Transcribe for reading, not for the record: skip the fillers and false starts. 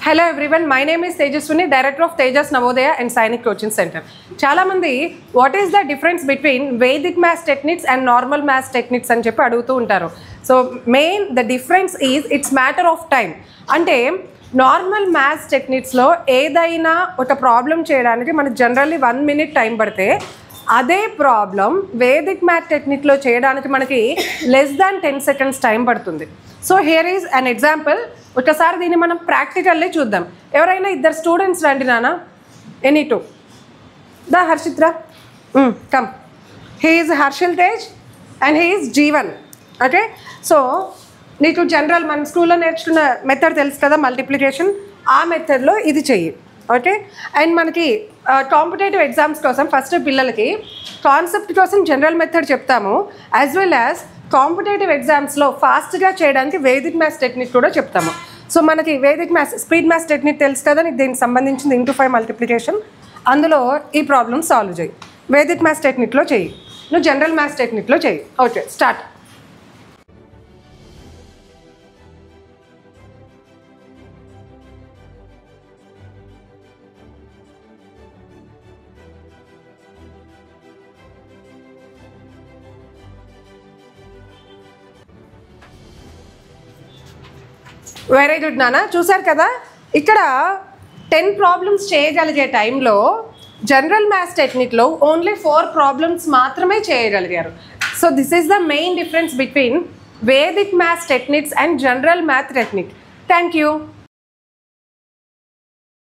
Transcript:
Hello everyone, my name is Tejaswini, Director of Tejas Navodaya and Sainik Coaching Center. Chala mandi, what is the difference between Vedic maths techniques and normal maths techniques అని చెప్పి అడుగుతూ ఉంటారు. So the difference is it's matter of time. అంటే normal maths టెక్నిక్స్లో ఏదైనా ఒక problem చేయడానికి మనకు generally 1 minute time పడితే అదే ప్రాబ్లం వేదిక్ మ్యాథ్ టెక్నిక్లో చేయడానికి మనకి less than 10 seconds టైం పడుతుంది. So here is an example. ఒకసారి దీన్ని మనం ప్రాక్టికల్లే చూద్దాం. ఎవరైనా ఇద్దరు స్టూడెంట్స్ రండి నాన్న, ఎనీ టూ. ద హర్షిత్ రా, come. He is Harshil Tej and he is Jeevan. Okay, so నీకు జనరల్ మన స్కూల్లో నేర్చుకున్న మెథడ్ తెలుసు కదా, మల్టిప్లికేషన్. ఆ మెథడ్లో ఇది చెయ్యి. ఓకే, అండ్ మనకి కాంపిటేటివ్ ఎగ్జామ్స్ కోసం ఫస్ట్ పిల్లలకి కాన్సెప్ట్ కోసం జనరల్ మెథడ్ చెప్తాము, యాజ్ వెల్ యాజ్ కాంపిటేటివ్ ఎగ్జామ్స్లో ఫాస్ట్గా చేయడానికి వేదిక్ మ్యాథ్స్ టెక్నిక్ కూడా చెప్తాము. సో మనకి Vedic maths speed maths technique తెలుసు కదా, నీకు దీనికి సంబంధించింది ఇంటూ 5 మల్టిప్లికేషన్. అందులో ఈ ప్రాబ్లమ్ సాల్వ్ చేయి. వేదిక్ మ్యాథ్స్ టెక్నిక్లో చెయ్యి, నువ్వు జనరల్ మ్యాథ్స్ టెక్నిక్లో చెయ్యి. Okay, start. వెరీ గుడ్ నాన్న. చూసారు కదా, ఇక్కడ 10 ప్రాబ్లమ్స్ చేయగలిగే టైంలో జనరల్ మ్యాథ్స్ టెక్నిక్లో ఓన్లీ 4 ప్రాబ్లమ్స్ మాత్రమే చేయగలిగారు. So this is the main difference between Vedic maths techniques and general math technique. Thank you.